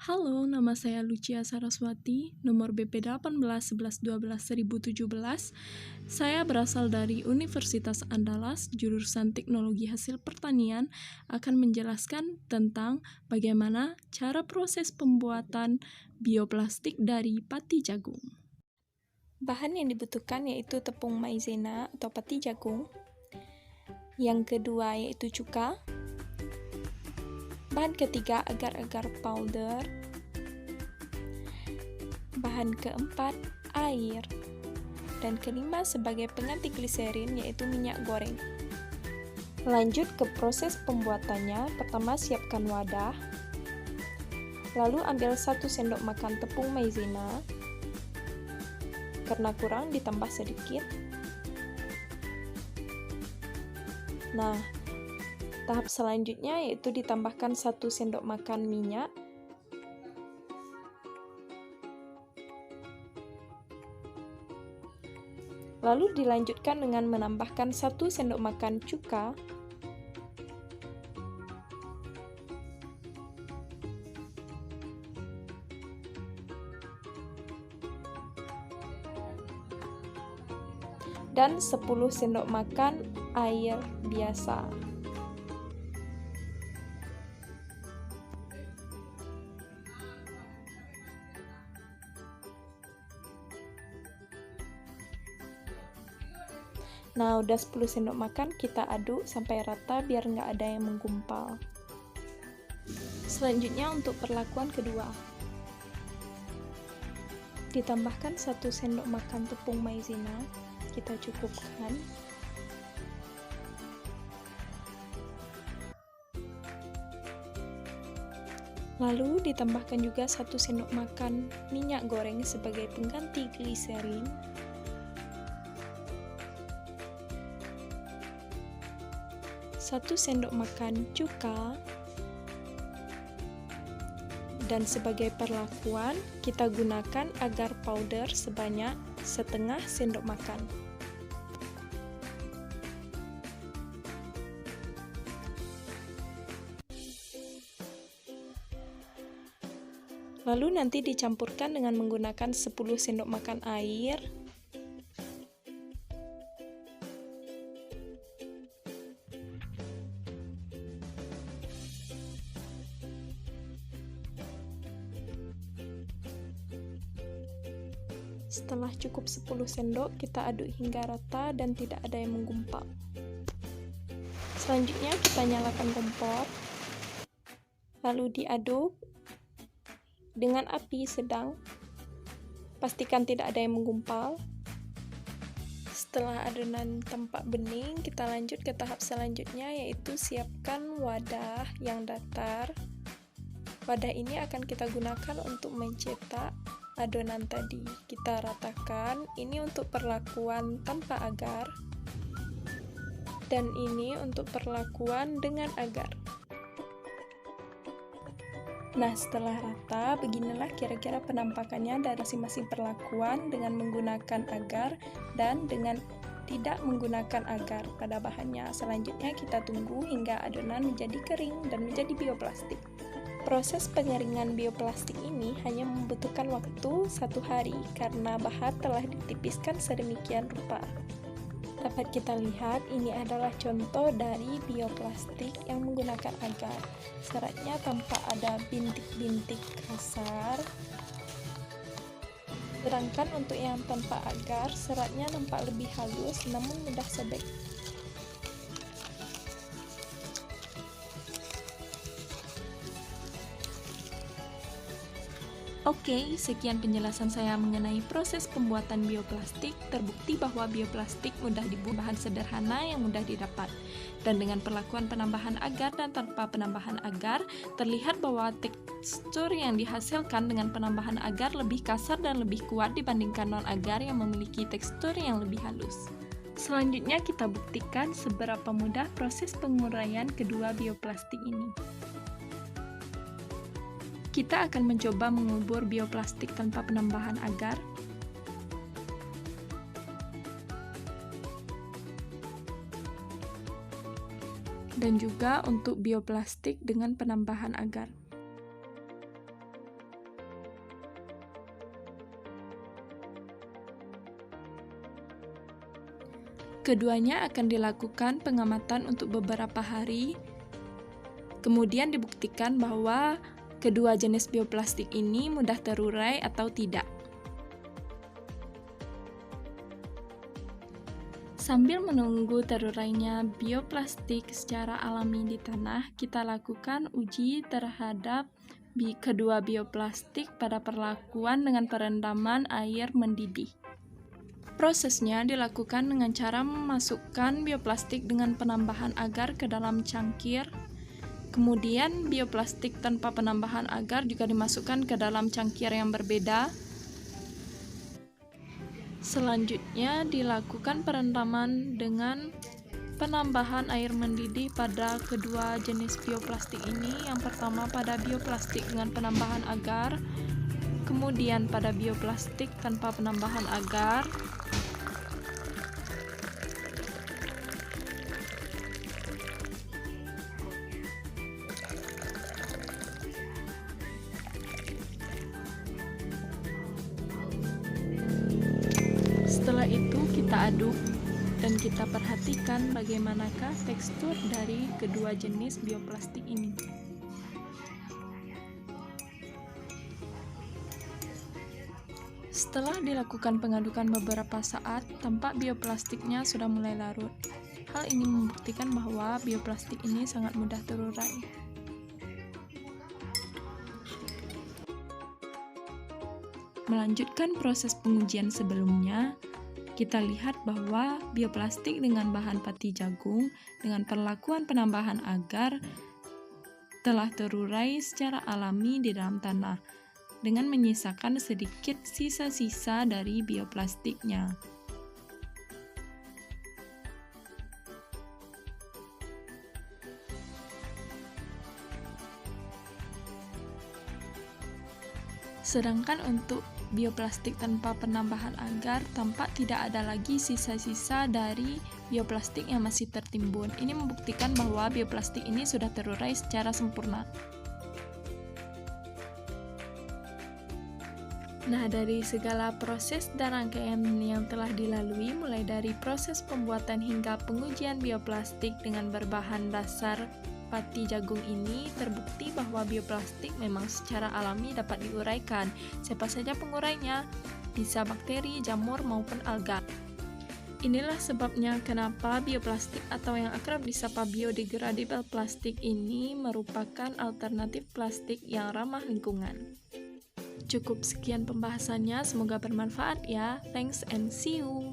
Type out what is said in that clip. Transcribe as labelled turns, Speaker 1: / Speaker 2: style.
Speaker 1: Halo, nama saya Lucia Saraswati, nomor BP 181112-1017. Saya berasal dari Universitas Andalas, jurusan Teknologi Hasil Pertanian, akan menjelaskan tentang bagaimana cara proses pembuatan bioplastik dari pati jagung.
Speaker 2: Bahan yang dibutuhkan yaitu tepung maizena atau pati jagung. Yang kedua yaitu cuka. Bahan ketiga agar-agar powder. Bahan keempat air. Dan kelima sebagai pengganti gliserin yaitu minyak goreng. Lanjut ke proses pembuatannya. Pertama siapkan wadah. Lalu ambil 1 sendok makan tepung maizena. Karena kurang ditambah sedikit. Nah, tahap selanjutnya yaitu ditambahkan 1 sendok makan minyak. Lalu dilanjutkan dengan menambahkan 1 sendok makan cuka. Dan 10 sendok makan air biasa. Nah, udah 10 sendok makan, kita aduk sampai rata biar nggak ada yang menggumpal. Selanjutnya untuk perlakuan kedua. Ditambahkan 1 sendok makan tepung maizena. Kita cukupkan. Lalu ditambahkan juga 1 sendok makan minyak goreng sebagai pengganti gliserin. Satu sendok makan cuka. Dan sebagai perlakuan, kita gunakan agar powder sebanyak setengah sendok makan. Lalu nanti dicampurkan dengan menggunakan 10 sendok makan air. Setelah cukup 10 sendok, kita aduk hingga rata dan tidak ada yang menggumpal. Selanjutnya kita nyalakan kompor. Lalu diaduk dengan api sedang, pastikan tidak ada yang menggumpal. Setelah adonan tampak bening, kita lanjut ke tahap selanjutnya yaitu siapkan wadah yang datar. Wadah ini akan kita gunakan untuk mencetak adonan tadi. Kita ratakan, ini untuk perlakuan tanpa agar, dan ini untuk perlakuan dengan agar. Nah, setelah rata, beginilah kira-kira penampakannya dari masing-masing perlakuan dengan menggunakan agar dan dengan tidak menggunakan agar pada bahannya. Selanjutnya kita tunggu hingga adonan menjadi kering dan menjadi bioplastik. Proses pengeringan bioplastik ini hanya membutuhkan waktu 1 hari karena bahan telah ditipiskan sedemikian rupa. Dapat kita lihat ini adalah contoh dari bioplastik yang menggunakan agar. Seratnya tampak ada bintik-bintik kasar. Sedangkan untuk yang tanpa agar, seratnya nampak lebih halus namun mudah sobek.
Speaker 1: Oke, sekian penjelasan saya mengenai proses pembuatan bioplastik. Terbukti bahwa bioplastik mudah dibuat, bahan sederhana yang mudah didapat. Dan dengan perlakuan penambahan agar dan tanpa penambahan agar, terlihat bahwa tekstur yang dihasilkan dengan penambahan agar lebih kasar dan lebih kuat dibandingkan non-agar yang memiliki tekstur yang lebih halus. Selanjutnya kita buktikan seberapa mudah proses penguraian kedua bioplastik ini. Kita akan mencoba mengubur bioplastik tanpa penambahan agar. Dan juga untuk bioplastik dengan penambahan agar. Keduanya akan dilakukan pengamatan untuk beberapa hari, kemudian dibuktikan bahwa kedua jenis bioplastik ini mudah terurai atau tidak. Sambil menunggu terurainya bioplastik secara alami di tanah, kita lakukan uji terhadap kedua bioplastik pada perlakuan dengan perendaman air mendidih. Prosesnya dilakukan dengan cara memasukkan bioplastik dengan penambahan agar ke dalam cangkir. Kemudian bioplastik tanpa penambahan agar juga dimasukkan ke dalam cangkir yang berbeda. Selanjutnya dilakukan perendaman dengan penambahan air mendidih pada kedua jenis bioplastik ini. Yang pertama pada bioplastik dengan penambahan agar, kemudian pada bioplastik tanpa penambahan agar. Setelah itu kita aduk dan kita perhatikan bagaimanakah tekstur dari kedua jenis bioplastik ini. Setelah dilakukan pengadukan beberapa saat, tampak bioplastiknya sudah mulai larut. Hal ini membuktikan bahwa bioplastik ini sangat mudah terurai. Melanjutkan proses pengujian sebelumnya, kita lihat bahwa bioplastik dengan bahan pati jagung dengan perlakuan penambahan agar telah terurai secara alami di dalam tanah dengan menyisakan sedikit sisa-sisa dari bioplastiknya. Sedangkan untuk bioplastik tanpa penambahan agar tampak tidak ada lagi sisa-sisa dari bioplastik yang masih tertimbun. Ini membuktikan bahwa bioplastik ini sudah terurai secara sempurna. Nah, dari segala proses dan rangkaian yang telah dilalui, mulai dari proses pembuatan hingga pengujian bioplastik dengan berbahan dasar pati jagung ini, terbukti bahwa bioplastik memang secara alami dapat diuraikan. Siapa saja pengurainya, bisa bakteri, jamur, maupun alga. Inilah sebabnya kenapa bioplastik atau yang akrab disapa biodegradable plastik ini merupakan alternatif plastik yang ramah lingkungan. Cukup sekian pembahasannya, semoga bermanfaat ya. Thanks and see you.